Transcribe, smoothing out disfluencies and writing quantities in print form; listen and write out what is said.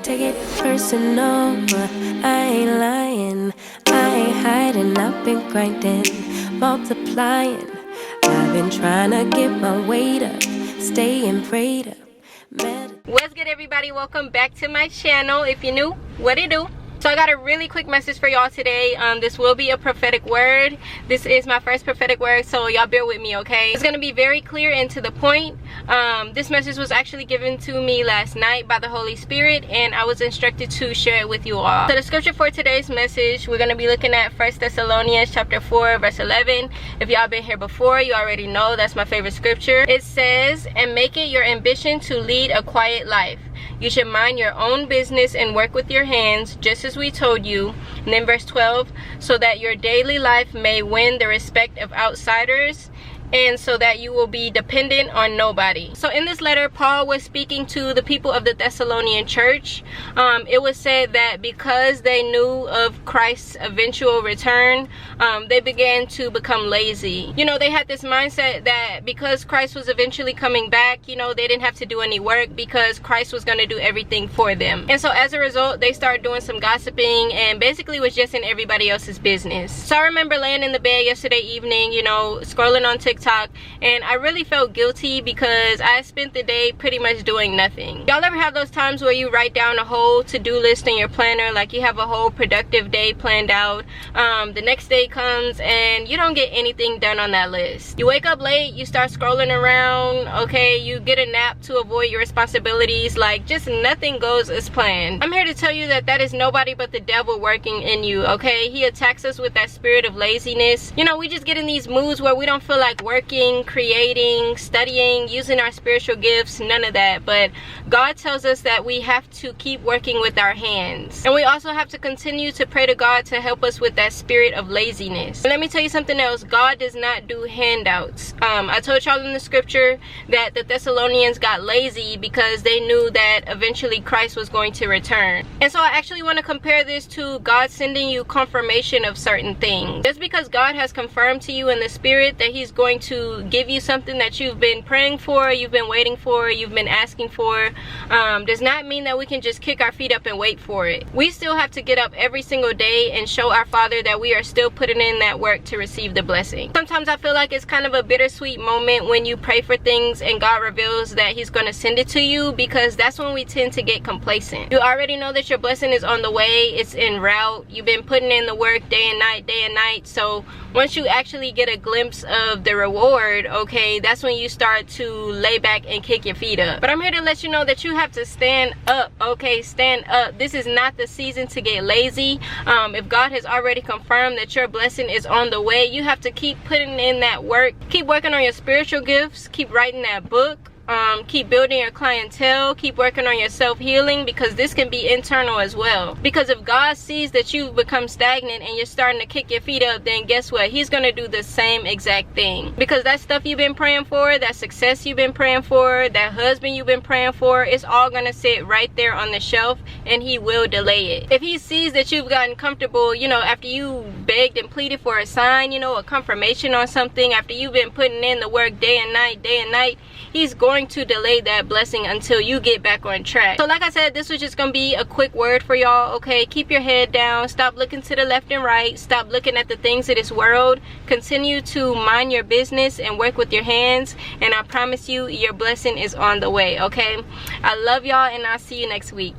Take it personal, but I ain't lying. I ain't hiding, I've been grinding, multiplying. I've been trying to get my weight up, staying prayed up. What's good, everybody? Welcome back to my channel. If you're new, what it do? So I got a really quick message for y'all today. This will be a prophetic word. This is my first prophetic word, so y'all bear with me, okay? It's gonna be very clear and to the point. This message was actually given to me last night by the Holy Spirit, and I was instructed to share it with you all. So the scripture for today's message, we're gonna be looking at 1 Thessalonians chapter 4 verse 11. If y'all been here before, you already know that's my favorite scripture. It says, "And make it your ambition to lead a quiet life. You should mind your own business and work with your hands, just as we told you." And then verse 12, "So that your daily life may win the respect of outsiders, and so that you will be dependent on nobody." So in this letter, Paul was speaking to the people of the Thessalonian church. It was said that because they knew of Christ's eventual return, they began to become lazy. You know, they had this mindset that because Christ was eventually coming back, you know, they didn't have to do any work because Christ was going to do everything for them. And so as a result, they started doing some gossiping and basically was just in everybody else's business. So I remember laying in the bed yesterday evening, you know, scrolling on TikTok, and I really felt guilty because I spent the day pretty much doing nothing. Y'all ever have those times where you write down a whole to-do list in your planner, like you have a whole productive day planned out, the next day comes and you don't get anything done on that list? You wake up late, you start scrolling around, okay, you get a nap to avoid your responsibilities, like just nothing goes as planned. I'm here to tell you that that is nobody but the devil working in you, okay? He attacks us with that spirit of laziness. You know, we just get in these moods where we don't feel like working, creating, studying, using our spiritual gifts, none of that. But God tells us that we have to keep working with our hands, and we also have to continue to pray to God to help us with that spirit of laziness. And let me tell you something else, God does not do handouts. I told y'all in the scripture that the Thessalonians got lazy because they knew that eventually Christ was going to return. And so I actually want to compare this to God sending you confirmation of certain things. Just because God has confirmed to you in the spirit that he's going to give you something that you've been praying for, you've been waiting for, you've been asking for, does not mean that we can just kick our feet up and wait for it. We still have to get up every single day and show our Father that we are still putting in that work to receive the blessing. Sometimes I feel like it's kind of a bittersweet moment when you pray for things and God reveals that he's going to send it to you, because that's when we tend to get complacent. You already know that your blessing is on the way, it's en route, you've been putting in the work day and night. So once you actually get a glimpse of the reward, okay, that's when you start to lay back and kick your feet up. But I'm here to let you know that you have to stand up, okay? Stand up. This is not the season to get lazy. If God has already confirmed that your blessing is on the way, you have to keep putting in that work. Keep working on your spiritual gifts. Keep writing that book. Keep building your clientele, keep working on your self-healing, because this can be internal as well. Because if God sees that you've become stagnant and you're starting to kick your feet up, then guess what? He's gonna do the same exact thing. Because that stuff you've been praying for, that success you've been praying for, that husband you've been praying for, it's all gonna sit right there on the shelf, and he will delay it. If he sees that you've gotten comfortable, you know, after you begged and pleaded for a sign, you know, a confirmation on something, after you've been putting in the work day and night, he's going to delay that blessing until you get back on track. So like I said, this was just gonna be a quick word for y'all, okay? Keep your head down, stop looking to the left and right, stop looking at the things of this world, continue to mind your business and work with your hands, and I promise you your blessing is on the way, okay? I love y'all, and I'll see you next week.